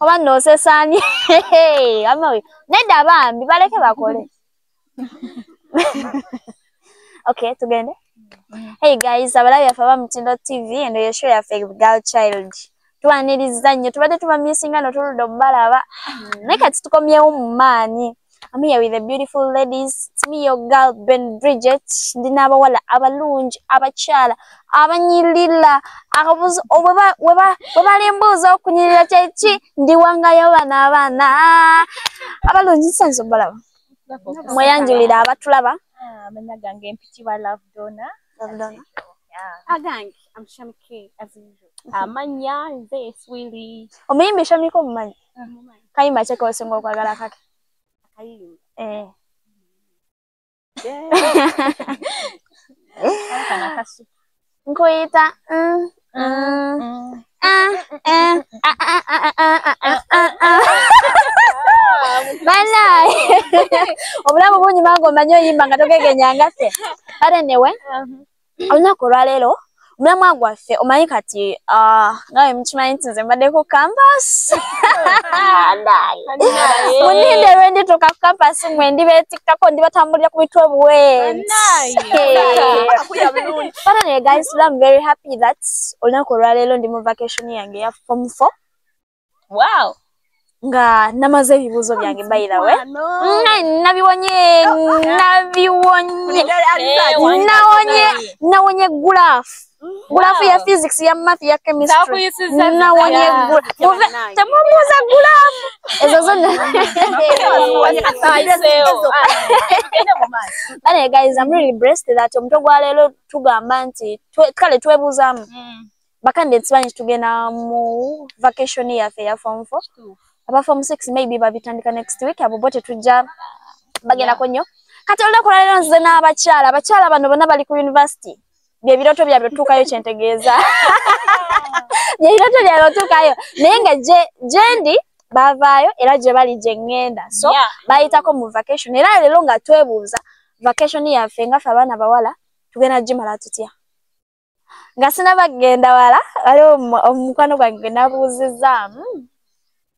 Oba no sesani. Amawe. Nenda bambi baleke bakole. Okay, tugende. Hey guys, abalabi yafa Mutindo TV and your show ya Girl Child. Tuwaniriza nnyo tubadde tubamisinga no tuludde obalaba. Naye kati tukomyewo mu maanyi. I'm here with the beautiful ladies. It's me, your girl, Ben Bridget. Ndina abawala abalungi, abakyala, abanyirira, akabuzo webali embuuza okunyirira kyeki ndiwangayo bana abaana. Abalungi sense obalaba. Mweyanjulira abatulaba. Amanya gange mpitibwa Love Donna. Love Donna. Yeah. Agange, I'm Shamike as usual. Amanya nze Swili. Omuyimbi Shamiko mumanyi. Kayimba kyeka osinga okwagala kake. Nkuyita bana obulamu bunyuma ngo manyo yimba nga togegenyanga ffe ale newe olunaku olwaleero omulamu agwaffe omanyi kati ngawe mukimanyi nti nze mbadde ku campus muninde lwendi tuka ku campus mwe ndibetikkako ndibatambulira ku bitwe bwe but anyway guys I'm very happy that olunaku olwaleero ndi mu vacation yange ya form 4. Wow. Nga namaze ebibuuzo byange by the way. Nawonye graph. Graph ya physics ya math ya chemistry. Nawonye graph. Tamubuuza graph. Ezo zonna. But guys, I'm really blessed that omuntu gwalero tugamba nti kale twebuuzaamu. Bakande tsibanyi tugenda mu vacation yaffe ya form 4. Aba form 6 maybe babitandika next week abo bote tujja bagenda konyo kati olda kulala nze n'abakyala bano bonna bali ku university bye biroto byabyo tukayo kyentegeeza bye biroto byabyo tukayo naye nga jendi bavaayo era gye bali gye ngenda so bayitako mu vacation era lero nga twebuuza vacation yaffe nga ffe abaana bawala tugenda gimala tutya nga sinabagenda wala waliwo omukwano gwange nabuuzizza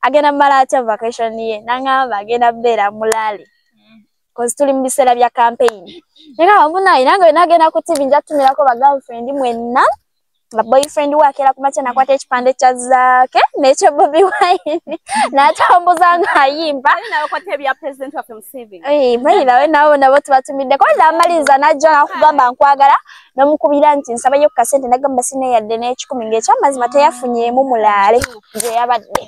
agenda mala atya vacation ye nangamba agenda beera mulali cause tuli mu biseera bya campaign nga munayi nange nagenda ku TV nja tumirako ba girlfriend mwenna ba boyfriend wake era kumacha nakwata ekipande kya Zaake n'ekyo Bobi Wine natambuza ngayimba nawe kwate bya president wa Museveni bayira nabo tubatumidde ko ndamaliza najja nakugamba nkwagala nomukubira nti nsabayo ku kasente nagamba sine yadde n'ekikumi ng'ekyamazima teyafunyeemu mulaale gye yabadde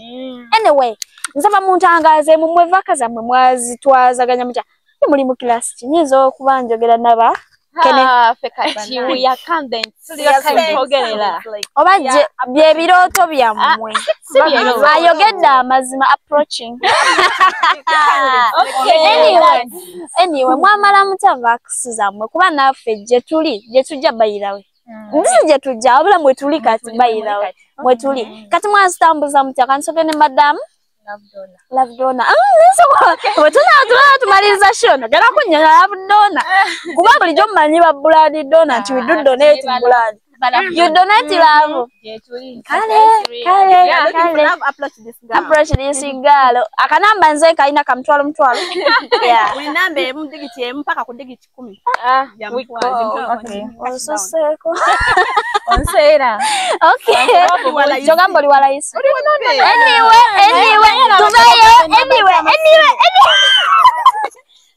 anyway nsaba muntangaze mu mwevakaza mwe mwazitwazaganya mutya muli mu class kinyiza okuba njogera naba fekati we are content tuliyakantogerera obaje bye biroto byammwe ayogedde amazima approaching anyway mwamala mutavax zammwe kuba naffe gye tujja bayirawe ndisi gye tujja wabula mwe tuli kati bayirawe mwe tuli kati mwazitambuza mutya kansoge ne madamu Love Donna. Tumaliza show. Nagala kunyala Love Donna. Kuba bulijjo mmanyi ba blood donut, we do donate blood. You donate love. Kale. Approach this girl. Akanamba nze kaina kamtwalo. Yeah. We number emu digiti emu mpaka ku digiti 10. Okay. Also seko. Onsera. Okay. Jogambo liwala isi. Anyway.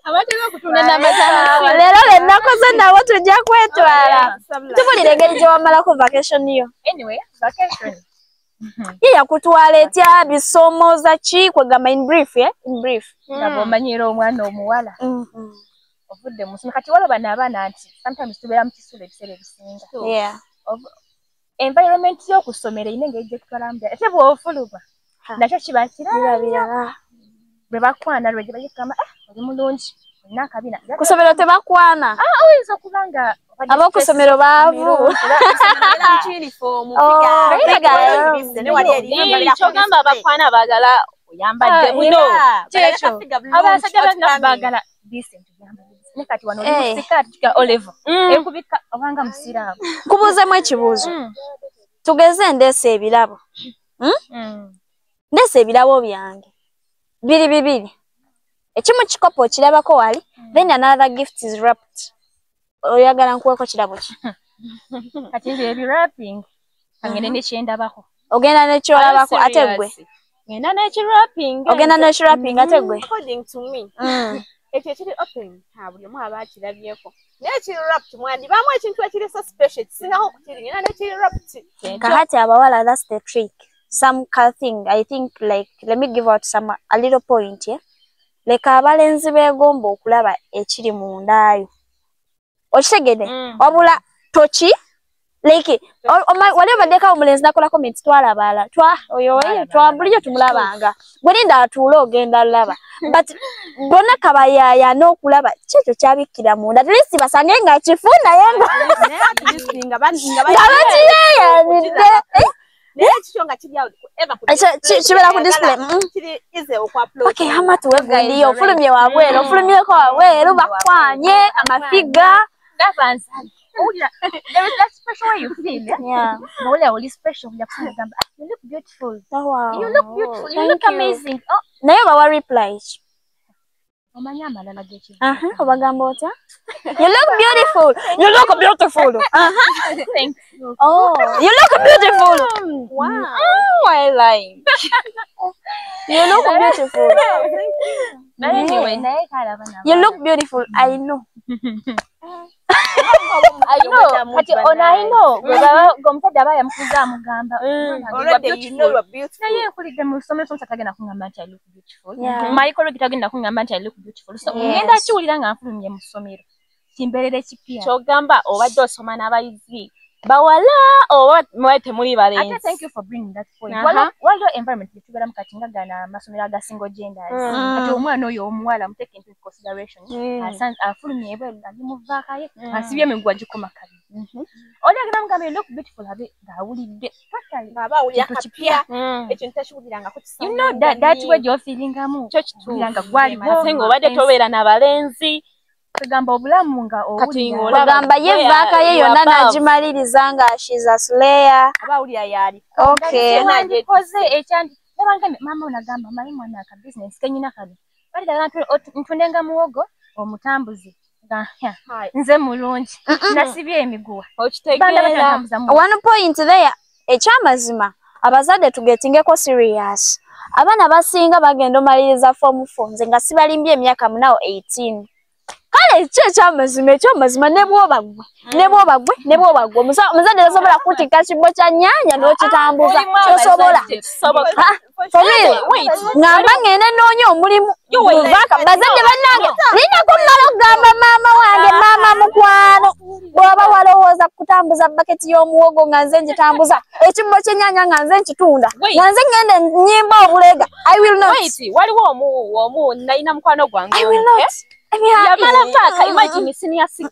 Abatego kutunda amazana. Lero nakoze nabo tujja kwetwala. Tubulire ngeri gye wamala ku vacation yo. Anyway, vacation. Ya kutwala etya bisomo za ki kwegamba in brief, in brief. Nabo manyiro omwana omuwala. Ovudde musoma kati wala bana abana anti sometimes tubera mu kisule ebisere bisinga. Yeah. Environment yo kusomera inenge ejje kutwalamba. Ate bwofuluba. Nakyo kibakira birala. Bebakwana lweje bayikama oli mulungi nakabina kusomero tebakwana oyinza kubanga abo kusomero baavu chogamba abakwana bagala oyambadde buno kyekyo abasajja bagala decent nekati wano sikati kya Oliver ekubika obanga musiraamu kubuuzemu ekibuuzo tugeze ndese ebirabo ndese ebirabo byange bibiri ekimu kikopo kirabako wali then another gift is wrapped oyagala nkuweko kirabo ki kati nze wrapping angene nekyendabako ogenda nekyolabako ate gwe ngenda nekirapping ogenda nekirapping ate gwe according to me ekyo kiri open buli omu aba akirabyeko nekiri wrapped mwandibamu ekintu ekiri so special kisingaho kukiri ngenda nekiri wrapped kahati abawala that's the trick some thing I think like let me give out a little point here like abalenzi begomba okulaba ekiri mundaayo okitegede wabula toki like wali badeka omulenzi nakola comment twalabala bulijjo tumulabanga bwelinda atuula ogenda laba but bonna kabayaya n'okulaba kyekyo kyabikira munda at least basange nga kifuna yenga bakiyeyanidde kibera ku display okay hama tuwegundiyo ofulumye wabweru ofulumyeko wabweru bakwanye amafiga there is that special way you feel, yeah. No, only special. You look beautiful. Oh, wow. You look beautiful. You look amazing. Oh, never wa reply. Obagamba ota? You look beautiful. You look beautiful. Thank you. Oh, you look beautiful. Wow. Oh, I like. You look beautiful. Thank you. But anyway, you look beautiful. I know. I know. I know. Gomtada ba yamukuza mugamba. Already you know you're beautiful. Yeah, kulide mu some tagenda kungamba nti I look beautiful. My colleague tagenda kungamba nti I look beautiful. So ngenda kiwulira nga nfulumye mu ssomero. Timberere kipya. Kyogamba obadde osoma n'abayizi. Bawala oba mwete muri balenzi. Thank you for bringing that point. Waliwo environment yetugala mu kati nga gana amasomero aga single genders. Kati omwana oyo omuwala mu take into consideration. Afulumye ebwe ali mu vaakaye. Asibye emiguwa gikoma kabi. Oli agenda mugamba look beautiful habe ngawulidde. Baba awulira kapya. Ekyo ntashiwuliranga ko kisanga. You know that way you're feeling amu. Kyo kitu. Nga gwali ate ng'obadde tobeera n'abalenzi. Kugamba obulamu nga owulira. Kugamba ye vaakaye yonna nagimaliriza nga she's a slayer. Aba awulira yali. Okay. Koze ekyandi. Nebange mama onagamba mayi mwana aka business kenyina kali. Bali dala ntundenga muwogo omutambuzi. Nze mulungi. Nasibye emiguwa. Okitegeera. One point there. Ekyamazima abazadde tugetingeko serious. Abaana basinga bagenda omaliriza form 4 nze nga sibalimbye emyaka munao 18. Kale ekyamazima nebwobagwe omuzadde tasobola kutika kibbo kya nnyanja n'okitambuza kyosobola ngamba ngende noonya omulimu muvaaka bazadde bannange linako mmala okugamba maama wange maama mukwano bw'oba walowooza kutambuza baketi y'omuwogo nga nze ngitambuza ekibbo ky'ennyanja nga nze nkitunda nga nze ngende nnyimba obulega I will not. Waliwo omu nalina mukwano gwange I will not. Yamala mpaka imagine senior 6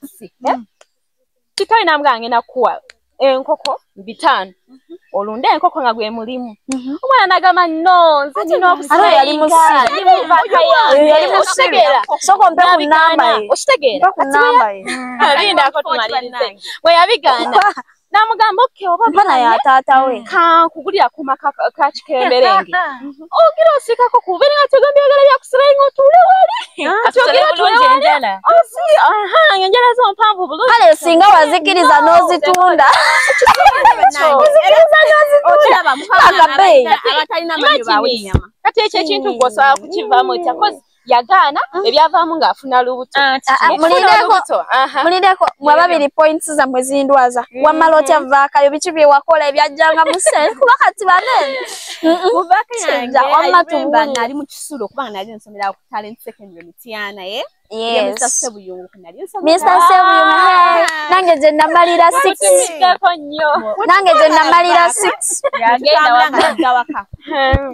kitali namgange nakuwa enkoko 5 olunde enkoko nga gwe mulimu omwana nagama no nze ndino okusala yali musegera soko mpe ku namba ye okitegera ku namba ye alinda ko tumalirize bwe yabigana namugamba okay oba bana ya tata we ka kugulira kuma ka kikemberenge ogira osikako kubera ngategambye agala ya kusirenga otule wali atogera bulungi enjala enjala zo mpamvu bulungi kale singa wazikiriza n'ozitunda otulaba mukaga abatalina manyi bawe nyama kati ekyo ekintu gwosobola kukivaamu ekyakoze yagaana ebyavaamu ng'afuna lubuto mulindeko mwababiri points zammwe zindwaza wamala otya vaakayo biki byewakola ebyajjanga mu ssente kuba kati banene muvaaka yange nali mu kisulo kubanga nali nsomera ku talent secondary Mityana Mr. Sebuyungu Mr. Sebuyungu nange gye namalira 6 nange gye namalira 6 yagenda waka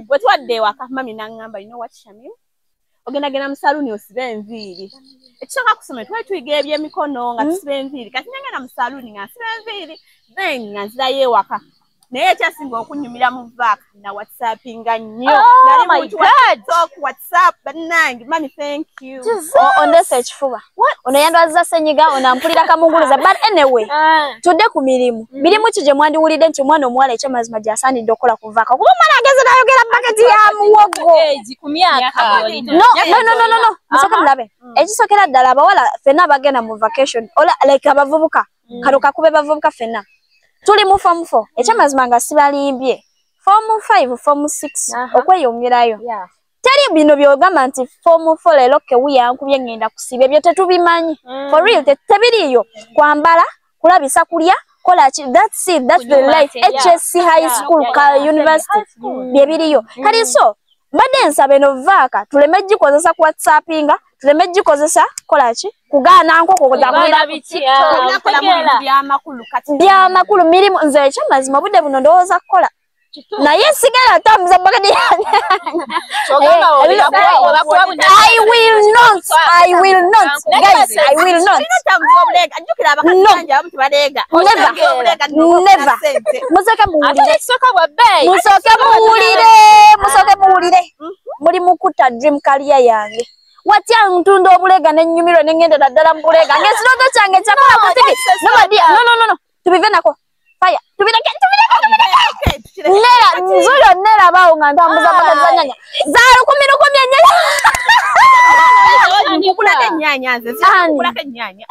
wetwadde ewaka mami n'aŋŋamba you know what Shamil ogenda mu saluni osibe enviiri ekisooka kusoma twali tuyiga ebyemikono nga tusiba enviiri kati ngenda mu saluni nga nsiba enviiri then nga nzirayo ewaka naye ekyasinga okunyumira mu vaaka na whatsappinga nnyo Oh my God. WhatsApp bannange mami thank you ondese ekifuba ono yandwaza senyiga ono ampulira kamunguluza but anyway tudde ku mirimu ki gye mwandiwulidde nti omwana omuwala ekyamazima gyasaanidde okukola ku vaaka kuba omwana ageze n'ayogera baketi ya muwogo ku myaka no musooke mulabe ekisokera ddala abawala ffenna abagenda mu vacation ola like abavubuka kano kakube bavubuka ffenna tuli mu form 4 ekyamazima nga sibalimbye form 5 form 6 okweyongerayo teri bino byogamba nti form 4 leero kewuyankubye ngenda kusiba ebyo tetubimanyi for real tebiriyo kwambala kulabisa kulya kola that's it that's the life HSC high school ka university byebiriyo kali so mbadde nsaba eno vaaka tuleme gikozesa ku whatsappinga tuleme gikozesa kola ki kugaana nkoko kuzamulira byamakulu mirimu nze ekyamazima obudde buno ndowooza kukola naye sigala tambuza bakati I will not guys I will not never musoke muwulire muli mukuta dream career yange watya ntunda obulega n'ennyumiro n'engenda naddala mu bulega ng'ekirooto kyange kyakola ku tv no tubive nako fire tubireke nera nzulyo nera bawo nga ntambuza mpaka zanyanya za 10 kulaka nyanya nze kulaka nyanya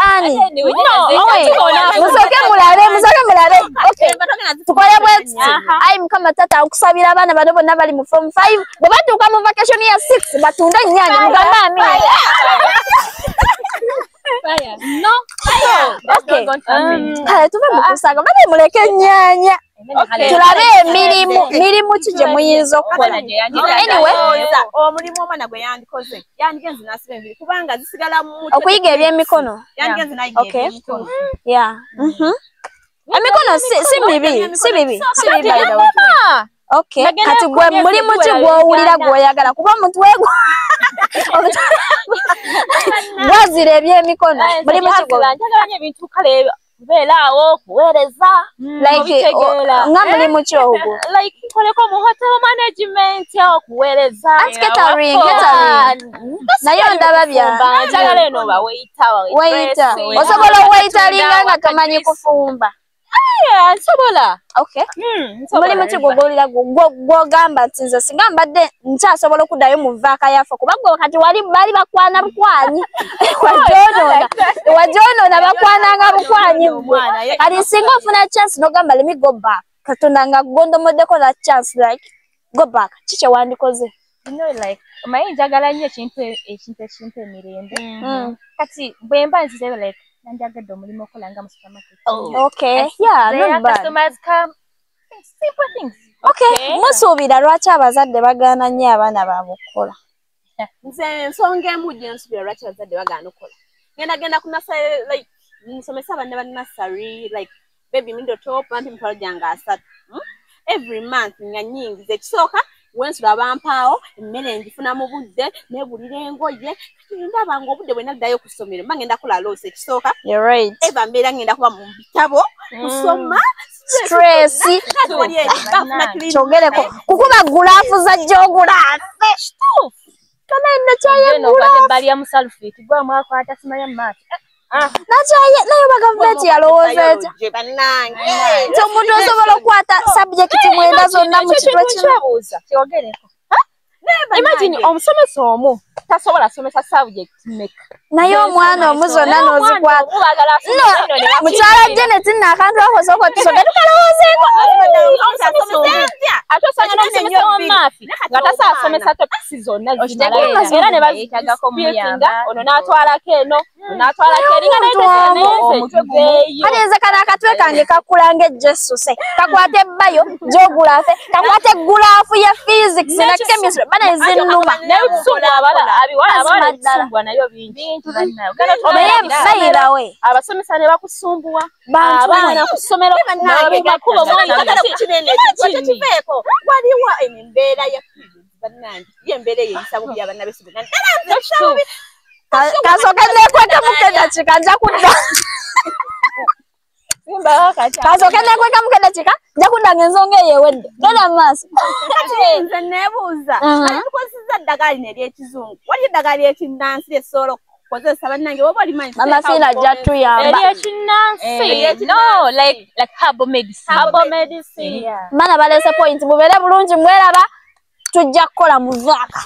musoke mulale okay tukole bwetsi ai mukama tata nkusabira abana bano bonna bali mu form 5 bwe batuuka mu vacation ya 6 batunda nyanya mugamba amina no okay tuve mu kusaga bali muleke nyanya tulabe mirimu ki gye muyinza okukola anyway omulimu omwana gwe yandigenze nasiba enviri kubanga zisigala mu okuyiga ebyemikono yandigenze nayiga ebyemikono emikono si bibi by the way okay kati gwe mulimu ki gw'owulira gw'oyagala kuba omuntu wego gwazira ebyemikono mulimu ki njagala nnyo ebintu kale kubeeraawo kuweereza like nga mulimu ki ogwo like koleko mu hotel management okuweereza catering naye ondaba bya njagala eno oba waiter osobola owaitalinga nga tomanyi kufumba nsobola okay mulimu ki gw'owulira gw'ogamba nti nze singa mbadde nkyasobola okuddayo mu vaaka yaffe kuba gwe kati bali bakwana bukwanyi wajonoona bakwananga bukwanyi kati singa ofuna chance n'ogamba let me go back katonda nga gondomoddeko that chance like go back kiki wandikoze like omanyi njagala nnyo ekintu emirembe kati bwe mba nzizeyo like nanjagadde omulimu okola nga mu supermarket. Okay, yeah, no bad. Customers come, simple things. Okay, musuubira lwaki abazadde bagaana nnyo abaana baabwe okukola? Nze ensonga emu gye nsuubira lwaki abazadde bagaana okukola. Genda ku nursery, like nsomesa abaana ba nursery, like baby middle top, anti mitwalo gyange 3. Every month nga nnyingi zekisooka wensula bampaawo emmere njifuna mu budde nebulira engoye ndaba nga obudde bwe naddayo ku ssomero mba ngenda kola loose ekisooka eva mbeera ngenda kuba mu bitabo kusoma stress kyogereko kukuba gulaafu za jogulaafe kana nno kyayegulaafu bali ya musalufiti gwa mwakwata simanya maati nayo bagavumenti yalowooza etya nti omuntu osobola okukwata sabjekiti mwenda zonna mu kitwe kino imagine omusomesa omu tasobola somesa subject meka naye omwana omu zonna n'ozikwata mukyala Janet n'akantu akozeko tusoge tukalowoozeeko ate osanga n'omusomesa wa maafi nga tasaasomesa topisi zonna era ne bazitagako muyamba ono n'atwalako eno n'atwalako eringa omutwe gweyo kale nze kano akatwe kange kakulanga ejjesuse kakwata ebbayo gyogulaafe kakwata egulaafu ya physics na chemistry bana ezinnuma abawala ebisumbwa nayo bingi naye bayirawe abasomesa ne bakusumbuwa abaana ku ssomero nakuba kiveeko waliwo embeera ya bannange yembeera eyo ebisabu by'abaana b'essomero kasooka neekweka mukeda kika nja kudda Simba wakati. Kaso kenda kweka mukeda chika njakunda ngenzonge yewedde. Genda maaso. Kati nze nebuuza. Tukozesa ddagala ery'ekizungu. Wali eddagala ery'ekinnansi essolo kozesa bannange oba olimanyi. Mama Fina jatuyamba. Ery'ekinnansi. No, like herbal medicine. Herbal medicine. Mana balese point mubere bulungi mweraba tujja kukola mu vaaka.